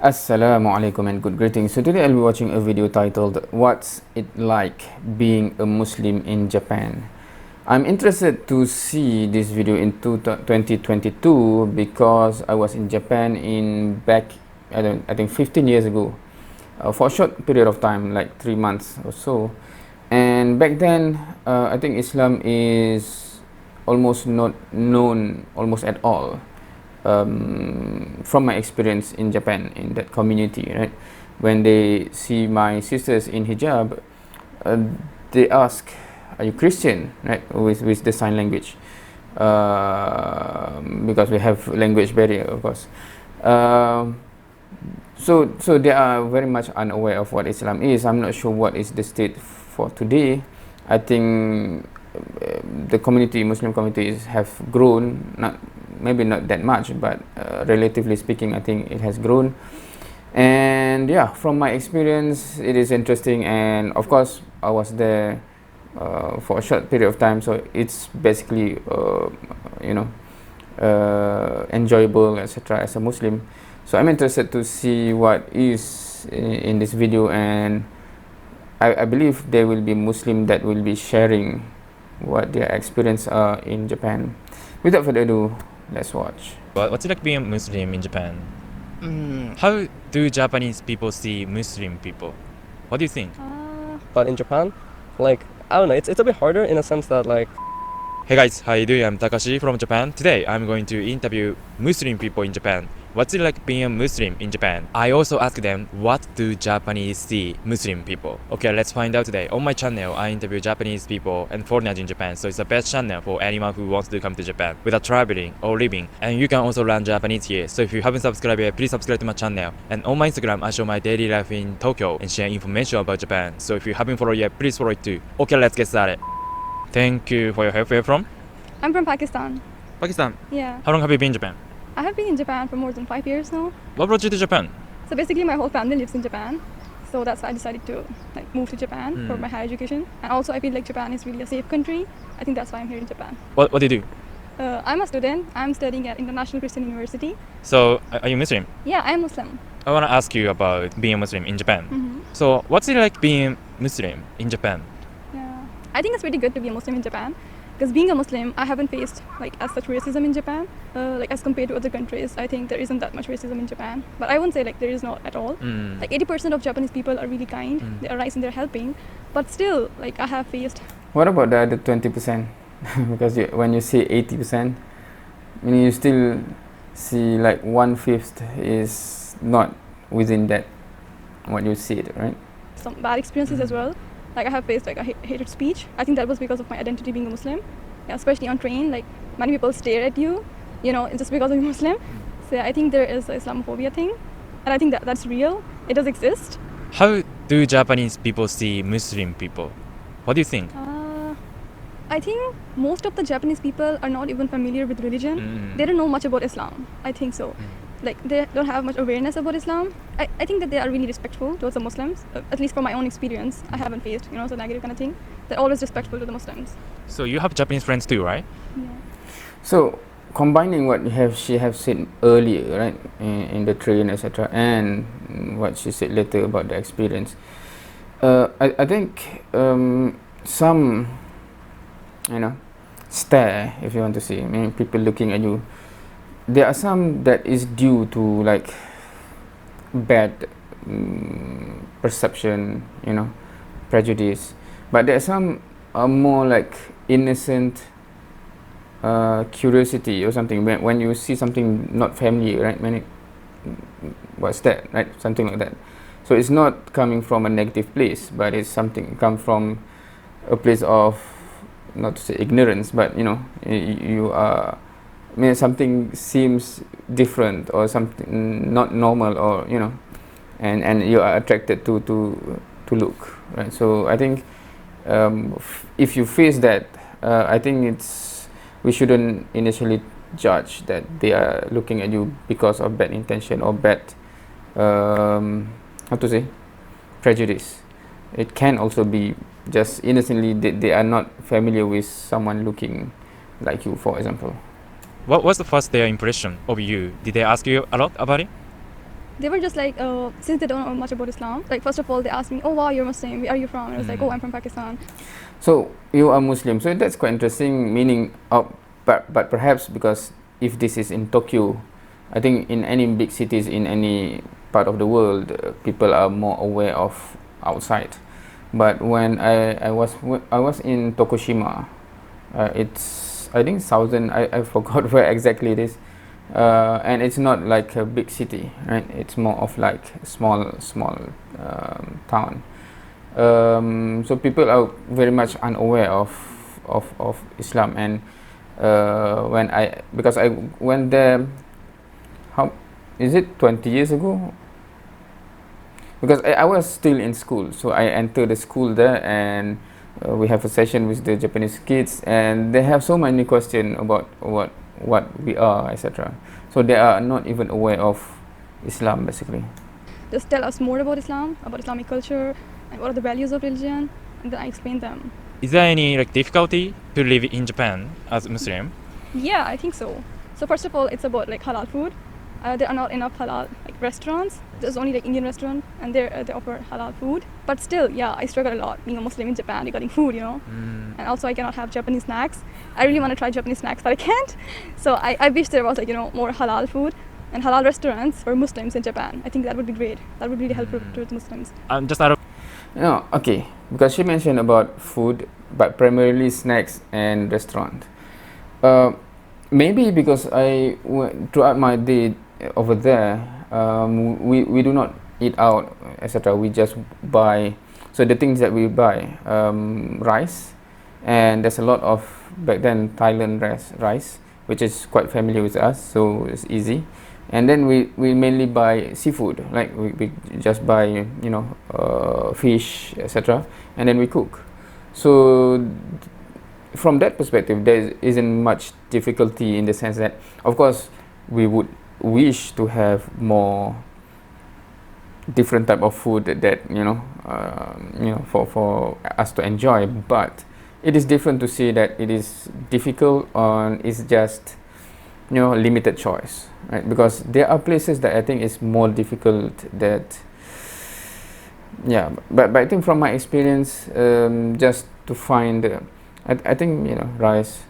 Assalamu alaikum and good greetings. So today I'll be watching a video titled What's It Like Being a Muslim in Japan. I'm interested to see this video in 2022 because I was in Japan I think 15 years ago for a short period of time, like 3 months or so. And back then I think Islam is almost not known almost at all. From my experience in Japan, in that community, right? When they see my sisters in hijab, they ask, "Are you Christian?" Right? With the sign language, because we have language barrier, of course. So they are very much unaware of what Islam is. I'm not sure what is the state for today. I think the Muslim communities have grown, maybe not that much, but relatively speaking, I think it has grown. And yeah, from my experience, it is interesting. And of course, I was there for a short period of time, so it's basically enjoyable, etc. as a Muslim. So I'm interested to see what is in this video, and I believe there will be Muslim that will be sharing what their experience are in Japan. Without further ado, let's watch. What's it like being a Muslim in Japan? How do Japanese people see Muslim people? What do you think? But in Japan, I don't know, it's a bit harder in a sense that Hey guys, how you doing? I'm TAKASHii from Japan. Today I'm going to interview Muslim people in Japan. What's it like being a Muslim in Japan? I also ask them, what do Japanese see Muslim people? Okay, let's find out today. On my channel, I interview Japanese people and foreigners in Japan, so it's the best channel for anyone who wants to come to Japan without traveling or living. And you can also learn Japanese here. So if you haven't subscribed yet, please subscribe to my channel. And on my Instagram, I show my daily life in Tokyo and share information about Japan. So if you haven't followed yet, please follow it too. Okay, let's get started. Thank you for your help. Where are you from? I'm from Pakistan. Pakistan. Yeah. How long have you been in Japan? I have been in Japan for more than 5 years now. What brought you to Japan? So basically my whole family lives in Japan. So that's why I decided to move to Japan for my higher education. And also I feel like Japan is really a safe country. I think that's why I'm here in Japan. What do you do? I'm a student. I'm studying at International Christian University. So, are you Muslim? Yeah, I'm Muslim. I want to ask you about being a Muslim in Japan. So, what's it like being Muslim in Japan? Yeah, I think it's pretty good to be a Muslim in Japan. Because being a Muslim, I haven't faced as such racism in Japan. As compared to other countries, I think there isn't that much racism in Japan. But I won't say there is not at all. 80% of Japanese people are really kind. They are nice and they're helping. But still, I have faced. What about the other 20%? Because when you say 80%, you still see 1/5 is not within that what you said, right? Some bad experiences as well. I have faced hated speech. I think that was because of my identity being a Muslim. Yeah, especially on train, many people stare at you, just because of you're Muslim. So I think there is a Islamophobia thing, and I think that's real. It does exist. How do Japanese people see Muslim people? What do you think? I think most of the Japanese people are not even familiar with religion. They don't know much about Islam. I think so. They don't have much awareness about Islam. I think that they are really respectful towards the Muslims. At least from my own experience, I haven't faced, so negative kind of thing. They're always respectful to the Muslims. So you have Japanese friends too, right? Yeah. So combining what she have said earlier, right, in the train, etc., and what she said later about the experience, I think some, stare, if you want to say, people looking at you. There are some that is due to bad perception, prejudice, but there are some more innocent curiosity or something. When you see something not familiar, right? What's that, right? Something like that. So it's not coming from a negative place, but it's something come from a place of, not to say ignorance, but you are. Something seems different or something not normal, or and you are attracted to look, right? So I think if you face that, I think we shouldn't initially judge that they are looking at you because of bad intention or bad prejudice. It can also be just innocently they are not familiar with someone looking like you, for example. What was the first their impression of you? Did they ask you a lot about it? They were just like, since they don't know much about Islam, like first of all they asked me, oh wow, you're Muslim, where are you from? And I was like, oh, I'm from Pakistan. So you are Muslim. So that's quite interesting. Meaning, but perhaps because if this is in Tokyo, I think in any big cities in any part of the world, people are more aware of outside. But when I was in Tokushima, it's I think southern. I forgot where exactly it is, and it's not like a big city, right? It's more of like a small town. So people are very much unaware of Islam, and because I went there, how is it 20 years ago? Because I was still in school, so I entered the school there, and we have a session with the Japanese kids, and they have so many questions about what we are, etc. So they are not even aware of Islam, basically. Just tell us more about Islam, about Islamic culture, and what are the values of religion, and then I explain them. Is there any like difficulty to live in Japan as a Muslim? Yeah, I think so. So first of all, it's about like halal food. There are not enough halal like restaurants. There's only like Indian restaurant, and they offer halal food. But still, yeah, I struggle a lot being a Muslim in Japan regarding food, you know. And also I cannot have Japanese snacks. I really want to try Japanese snacks, but I can't. So I wish there was like, you know, more halal food and halal restaurants for Muslims in Japan. I think that would be great. That would be really helpful to the Muslims. Just out of No, okay. Because she mentioned about food, but primarily snacks and restaurant. Maybe because throughout my day over there, we do not eat out, etc. We just buy. So the things that we buy, rice, and there's a lot of back then Thailand rice, which is quite familiar with us, so it's easy. And then we mainly buy seafood, like we just buy, you know, fish, etc. And then we cook. So from that perspective, there isn't much difficulty in the sense that, of course, we would wish to have more different type of food that you know, for us to enjoy. But it is different to see that it is difficult on it's just, you know, limited choice, right? Because there are places that I think is more difficult that, yeah. But I think from my experience, just to find, I think, you know, rice,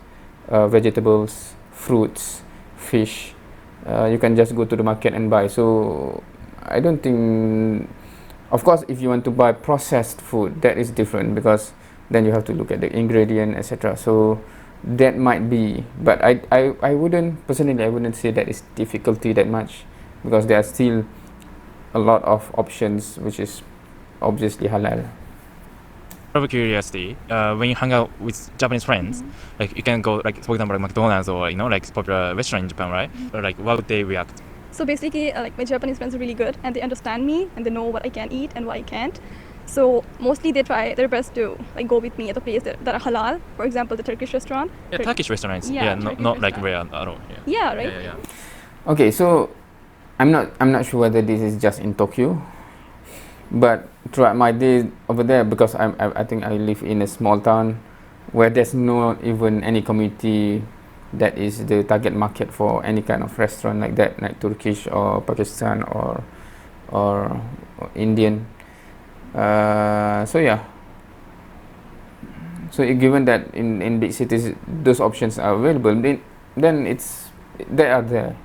vegetables, fruits, fish, you can just go to the market and buy. So I don't think, of course, if you want to buy processed food, that is different, because then you have to look at the ingredient, etc. So that might be, but I wouldn't, personally, I wouldn't say that it's difficulty that much, because there are still a lot of options which is obviously halal. Out of curiosity, when you hang out with Japanese friends, like you can go, like for example, like McDonald's or, you know, like popular restaurant in Japan, right? Or like, what would they react? So basically, like my Japanese friends are really good, and they understand me, and they know what I can eat and what I can't. So mostly they try their best to like go with me at a place that are halal. For example, the Turkish restaurant. Yeah, Turkish restaurants. Yeah, not like rare at all. Yeah, right. Yeah. Okay, so I'm not sure whether this is just in Tokyo, but throughout my day over there, because I think I live in a small town where there's not even any community that is the target market for any kind of restaurant like that, like Turkish or Pakistan or Indian. So yeah. So given that in big cities those options are available, then they are there.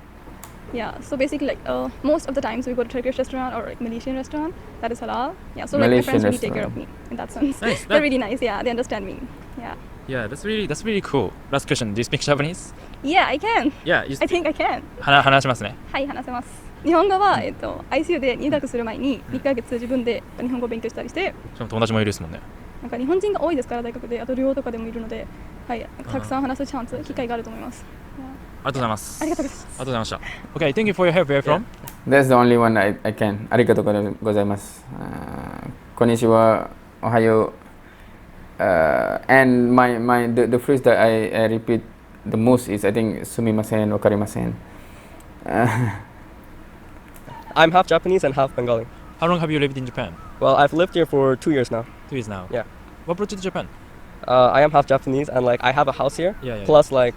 Yeah, so basically like most of the times we go to Turkish restaurant or like Malaysian restaurant that is halal. Yeah, so like my Malaysian friends really take care of restaurant. me in that sense. Nice. They're really nice. Yeah, they understand me. Yeah. Yeah, that's really cool. Last question. Do you speak Japanese? Yeah, I can. Yeah, you I think I can. 話しますね。はい、話せます。日本語はICU で入学する前に2ヶ月自分で日本語を勉強したりして、しかも友達もいるですもんね。なんか日本人が多いですから大学で、あと寮とかでもいるので、はい、たくさん話すチャンス機会があると思います。ありがとうございます。ありがとうございます。ありがとうございました。Okay, thank you for your help. Where are you from? That's the only one I can. ありがとうございます。こんにちは。おはよう。And the phrase that I repeat the most is, I think, sumimasen, wakarimasen. I'm half Japanese and half Bengali. How long have you lived in Japan? Well, I've lived here for 2 years now. 2 years now. Yeah. What brought you to Japan? I am half Japanese, and like I have a house here. Yeah. Plus, I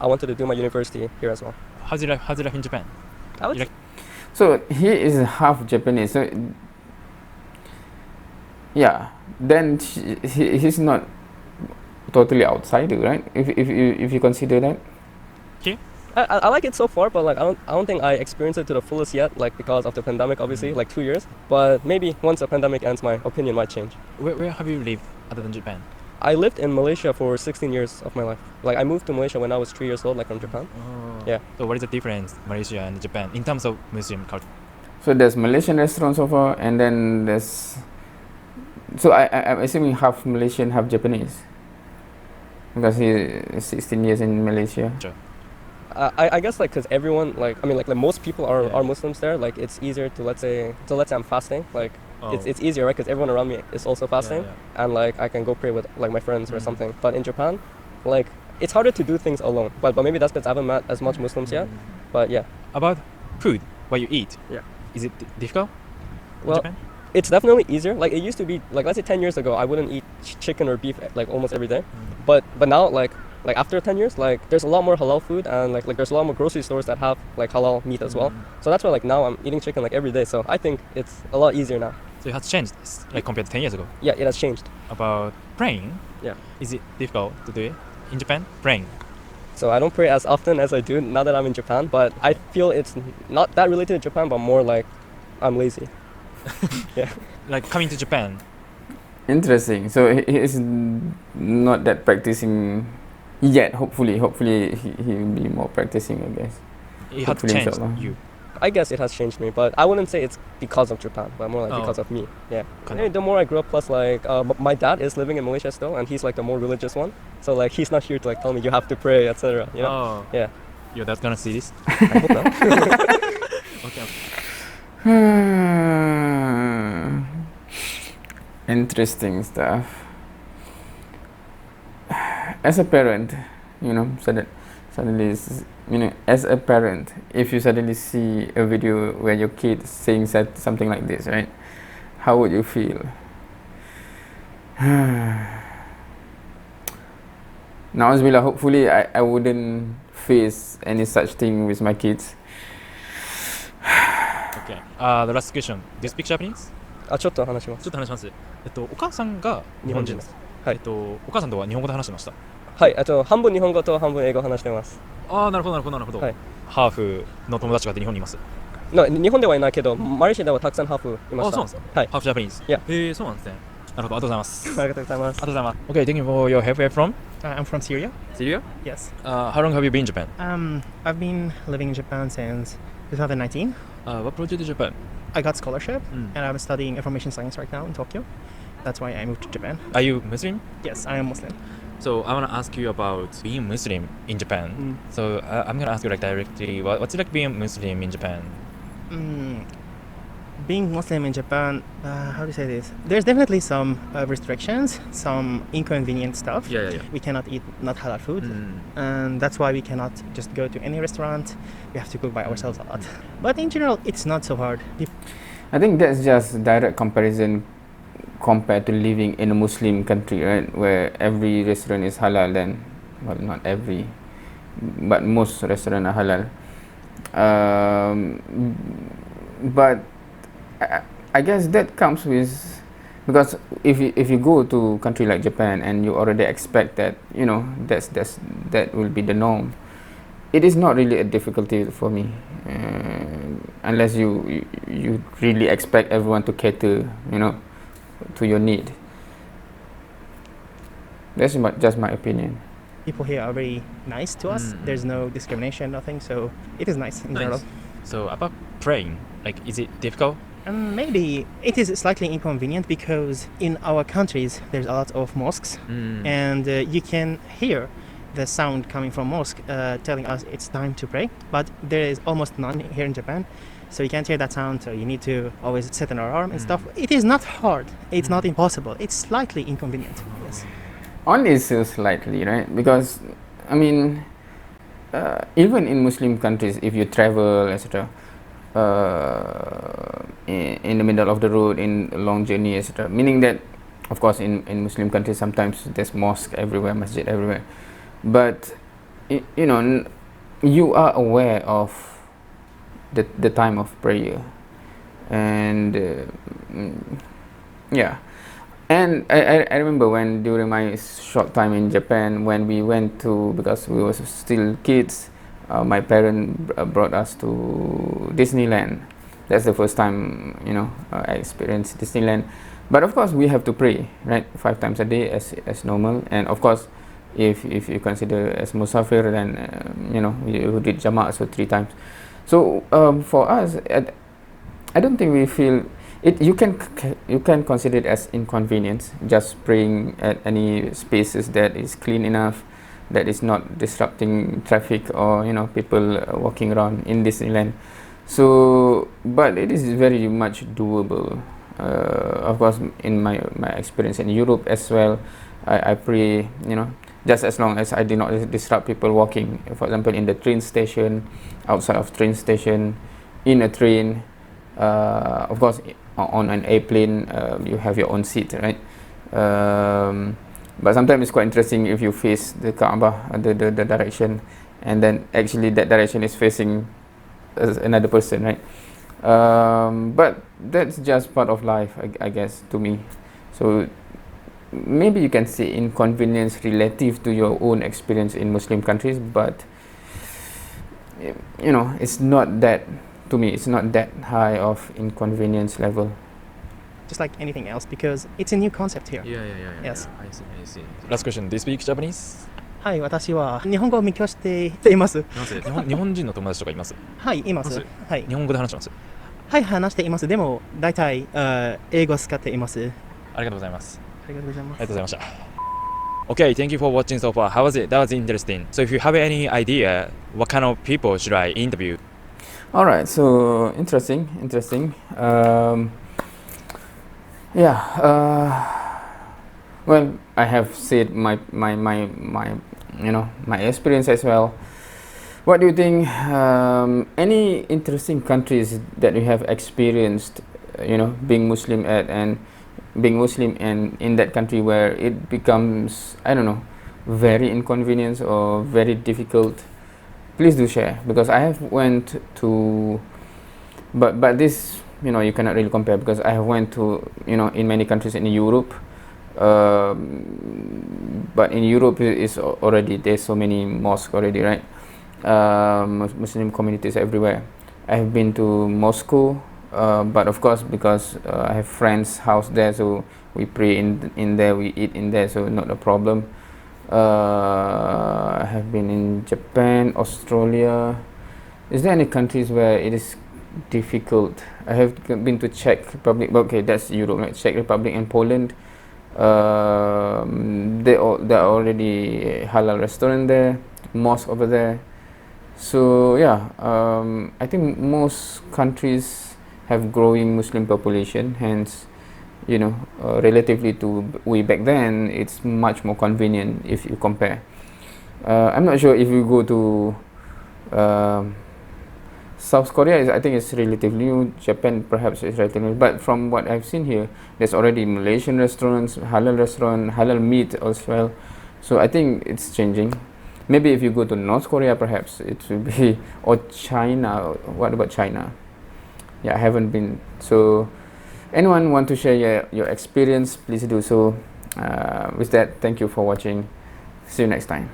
wanted to do my university here as well. How's your life in Japan? I would You like- So he is half Japanese. So yeah, then he's not totally outsider, right? If you consider that. I like it so far, but like I don't think I experienced it to the fullest yet, like because of the pandemic, obviously, like 2 years. But maybe once the pandemic ends, my opinion might change. Where have you lived other than Japan? I lived in Malaysia for 16 years of my life. Like I moved to Malaysia when I was 3 years old, like from Japan. Oh. Yeah. So what is the difference Malaysia and Japan in terms of Muslim culture? So there's Malaysian restaurants so far, and then there's. So I'm assuming half Malaysian, half Japanese. Because he's 16 years in Malaysia. Sure. I guess like because everyone like I mean like most people are, Yeah. are Muslims there. Like it's easier to let's say I'm fasting. Like Oh. it's easier, right? Because everyone around me is also fasting, and like I can go pray with like my friends or something. But in Japan, like it's harder to do things alone. But maybe that's because I haven't met as much Muslims yet. But yeah. About food, what you eat. Yeah. Is it difficult Well, in Japan? it's definitely easier. Like it used to be like let's say 10 years ago, I wouldn't eat chicken or beef like almost every day. But now like after 10 years, like there's a lot more halal food and like there's a lot more grocery stores that have like halal meat as well. So that's why like now I'm eating chicken like every day. So I think it's a lot easier now. So it has changed, like compared to 10 years ago. Yeah, it has changed. About praying, Yeah. is it difficult to do it in Japan? Praying. So I don't pray as often as I do now that I'm in Japan, but I feel it's not that related to Japan, but more like I'm lazy. Yeah. Like coming to Japan. Interesting. So he is not that practicing yet. Hopefully he will be more practicing, I guess. It had Hopefully, changed inshallah. you. I guess it has changed me, but I wouldn't say it's because of Japan, but more like Oh. because of me. Yeah. Kind Maybe of. the more I grew up, plus like my dad is living in Malaysia still, and he's like the more religious one. So like he's not here to like tell me you have to pray, etc. You know? Oh. Yeah. Your dad's gonna see this? I hope not. Okay. Interesting stuff. As a parent, suddenly, as a parent, if you suddenly see a video where your kid saying something like this, right? How would you feel? Na'uzubillah, hopefully I wouldn't face any such thing with my kids. Okay. The last question. Do you speak Japanese? あ、ちょっと話します。ちょっと話します。お母さんが日本人です。はいお母さんとは日本語で話してました。はい、半分日本語と半分英語話してます。ああ、なるほどなるほどなるほど。はいハーフの友達が日本にいます。日本ではいないけど、マレーシアではたくさんハーフいました。あ、そうなんですか。はい。ハーフジャパニーズ。いや。へえ、そうなんですね。なるほど、ありがとうございます。ありがとうございます。ありがとうございます。Okay, thank you for your help. Where from? I'm from Syria. Syria? Yes. How long have you been in Japan? I've been living in Japan since 2019. What brought you to Japan? I got scholarship Mm. and I'm studying information science right now in Tokyo. That's why I moved to Japan. Are you Muslim? Yes, I am Muslim. So I want to ask you about being Muslim in Japan. So I'm gonna ask you like directly, what's it like being Muslim in Japan? Being Muslim in Japan, how to say this? There's definitely some restrictions, some inconvenient stuff. Yeah. We cannot eat not halal food, and that's why we cannot just go to any restaurant. We have to cook by ourselves a lot. But in general, it's not so hard. I think that's just direct comparison compared to living in a Muslim country, right? Where every restaurant is halal, then, well, not every, but most restaurants are halal. But I guess that comes with, because if you go to a country like Japan and you already expect that, that will be the norm. It is not really a difficulty for me, unless you really expect everyone to cater, to your need. That's just my opinion. People here are very nice to us. There's no discrimination, nothing. So it is nice in general. So about praying, like, is it difficult? Maybe it is slightly inconvenient because in our countries there's a lot of mosques, and you can hear the sound coming from mosque telling us it's time to pray, but there is almost none here in Japan, so you can't hear that sound, so you need to always set an alarm and stuff. It is not hard, it's not impossible, it's slightly inconvenient. Yes. Only so slightly, right? Because even in Muslim countries, if you travel, etc., in the middle of the road, in a long journey, etc., meaning that, of course, in Muslim countries sometimes there's mosque everywhere, masjid everywhere, but you are aware of the time of prayer. And yeah, and I remember when during my short time in Japan, when we went to, because we were still kids, my parents brought us to Disneyland. That's the first time, I experienced Disneyland. But of course we have to pray, right, 5 times a day as normal. And of course, if you consider as musafir, then you did Jamaat, so 3 times. So for us, I don't think we feel it. You can consider it as inconvenience, just praying at any spaces that is clean enough, that is not disrupting traffic or people walking around in Disneyland. So, but it is very much doable. Of course, in my experience in Europe as well, I pray, just as long as I did not disrupt people walking. For example, in the train station, outside of train station, in a train, of course, on an airplane, you have your own seat, right? But sometimes it's quite interesting if you face the Kaaba, the direction, and then actually that direction is facing another person, right? But that's just part of life, I guess, to me. So maybe you can say inconvenience relative to your own experience in Muslim countries, but it's not that, to me, it's not that high of inconvenience level. Just like anything else, because it's a new concept here. Yeah. Yes. I see. Last question. Do you speak Japanese? はい、私は日本語を勉強しています。日本人の友達とかいます？はい、います。はい。日本語で話してます？はい、話しています。でも大体英語を使っています。ありがとうございます。ありがとうございます。ありがとうございました。Okay, thank you for watching so far. How was it? That was interesting. So if you have any idea, what kind of people should I interview? All right, so interesting. Well, I have said my experience as well. What do you think? Any interesting countries that you have experienced, being Muslim at, and being Muslim and in that country where it becomes, I don't know, very inconvenient or very difficult? Please do share, because I have went to, but this, you cannot really compare, because I have went to, in many countries in Europe. But in Europe is already, there's so many mosques already, right? Muslim communities everywhere. I have been to Moscow, but of course, because I have friends' house there, so we pray in there, we eat in there, so not a problem. I have been in Japan, Australia. Is there any countries where it is difficult? I have been to Czech Republic. Okay, that's Europe, right? Czech Republic and Poland. There are already halal restaurant there, mosque over there. So yeah, I think most countries have growing Muslim population. Hence, relatively to way back then, it's much more convenient if you compare. I'm not sure if you go to South Korea, I think it's relatively new. Japan perhaps is relatively new. But from what I've seen here, there's already Malaysian restaurants, halal meat as well. So I think it's changing. Maybe if you go to North Korea, perhaps it will be, or China. What about China? Yeah, I haven't been. So anyone want to share your experience, please do so. With that, thank you for watching. See you next time.